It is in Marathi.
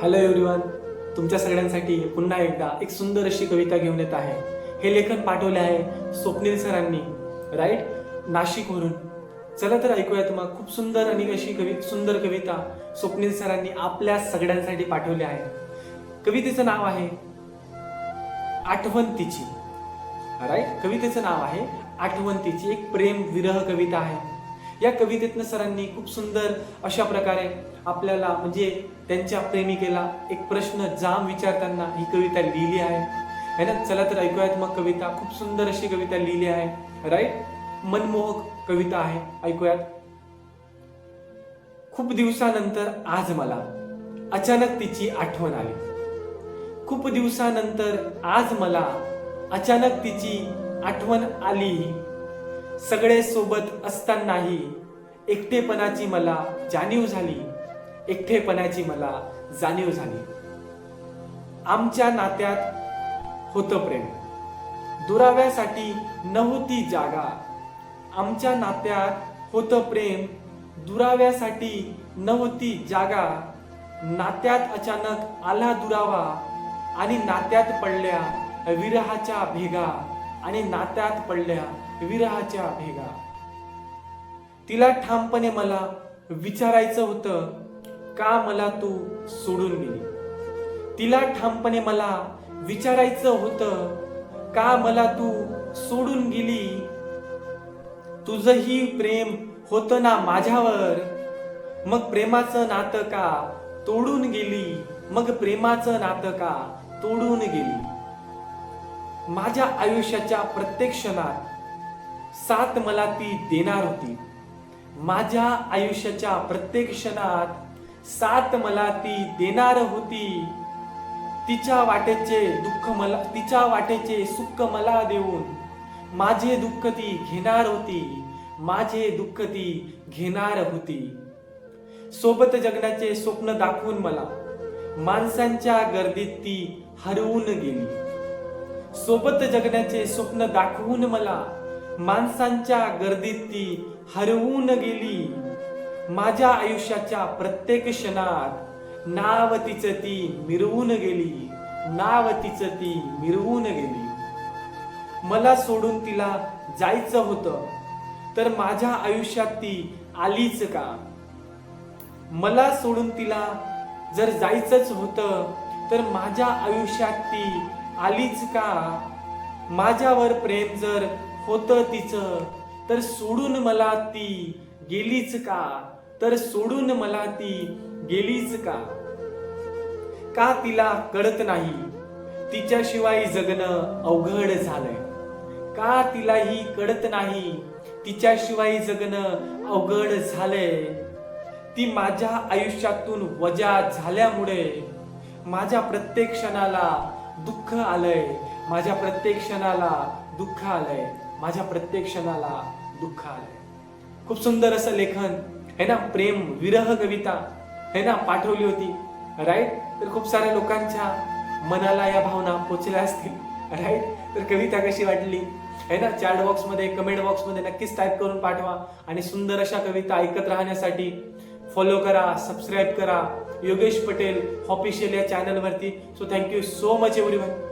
हॅलो एव्हरीवन, तुमच्या सगळ्यांसाठी पुन्हा एकदा एक सुंदर अशी कविता घेऊन येत आहे. हे लेखन पाठवले आहे स्वप्नील सरांनी, राईट, नाशिकवरून. चला तर ऐकूया. तुम्हाला खूप सुंदर आणि अशी सुंदर कविता स्वप्नील सरांनी आपल्या सगळ्यांसाठी पाठवली आहे. कवितेचं नाव आहे आठवण तिची. राईट, कवितेचं नाव आहे आठवण तिची. एक प्रेम विरह कविता आहे. या कवितेतनं सरांनी खूप सुंदर अशा प्रकारे आपल्याला म्हणजे त्यांच्या प्रेमिकेला एक प्रश्न जाम विचारताना ही कविता लिहिली आहे ना. चला तर ऐकूयात मग कविता. खूप सुंदर अशी कविता लिहिली आहे, राईट, मनमोहक कविता आहे. ऐकूयात. खूप दिवसानंतर आज मला अचानक तिची आठवण आली. खूप दिवसानंतर आज मला अचानक तिची आठवण आली. सगळे सोबत असतानाही एकटेपणाची मला जाणीव झाली. एकटेपणाची मला जाणीव झाली. आमच्या नात्यात होतं प्रेम, दुराव्यासाठी नव्हती जागा. आमच्या नात्यात होतं प्रेम, दुराव्यासाठी नव्हती जागा. नात्यात अचानक आला दुरावा आणि नात्यात पडल्या विरहाच्या भेगा. आणि नात्यात पडल्या विरहाच्या भेगा. तिला ठामपणे मला विचारायचं होतं, का मला तू सोडून गेली. तिला ठामपणे मला विचारायचं होतं, का मला तू सोडून गेली. तुझंही प्रेम होतं ना माझ्यावर, मग प्रेमाचं नातं का तोडून गेली. मग प्रेमाचं नातं का तोडून गेली. माझ्या आयुष्याच्या प्रत्येक क्षणात साथ मला ती देणार होती. माझ्या आयुष्याच्या प्रत्येक क्षणात साथ मला ती देणार होती. तिच्या वाटेचे सुख मला देऊन माझे दुःख ती घेणार होती. माझे दुःख ती घेणार होती. सोबत जगण्याचे स्वप्न दाखवून मला माणसांच्या गर्दीत ती हरवून गेली. सोबत जगण्याचे स्वप्न दाखवून मला माणसांच्या गर्दीत ती हरवून गेली. माझ्या आयुष्याच्या प्रत्येक क्षणात नाव तिचं ती मिरवून गेली. नाव तिचं ती मिरवून गेली. मला सोडून तिला जायचं होतं, तर माझ्या आयुष्यात ती आलीच का. मला सोडून तिला जर जायचंच होतं, तर माझ्या आयुष्यात ती आलीच का. माझ्यावर प्रेम जर होतं तिचं, तर सोडून मला ती गेलीच का. तर सोडून मला ती गेलीच का. का तिला कळत नाही तिच्याशिवाय जगणं अवघड झालंय. का तिलाही कळत नाही तिच्याशिवाय जगणं अवघड झालंय. ती माझ्या आयुष्यातून वजा झाल्यामुळे माझ्या प्रत्येक क्षणाला दुःख आलंय. माझ्या प्रत्येक क्षणाला दुःख आलंय. माझ्या प्रत्येक क्षणाला दुःख आलंय. खूप सुंदर असं लेखन है ना, प्रेम विरह कविता है ना पाठवली होती, राईट. तर खूप साऱ्या लोकांच्या मनाला या भावना पोचल्या असतील, राईट. तर कविता कशी वाटली है ना, चॅट बॉक्स मध्ये, कमेंट बॉक्स मध्ये नक्कीच टाईप करून पाठवा. आणि सुंदर अशा कविता ऐकत राहण्यासाठी फॉलो करा, सबस्क्राईब करा योगेश पटेल ऑफिशियल या चॅनल वरती. So thank you so much everyone.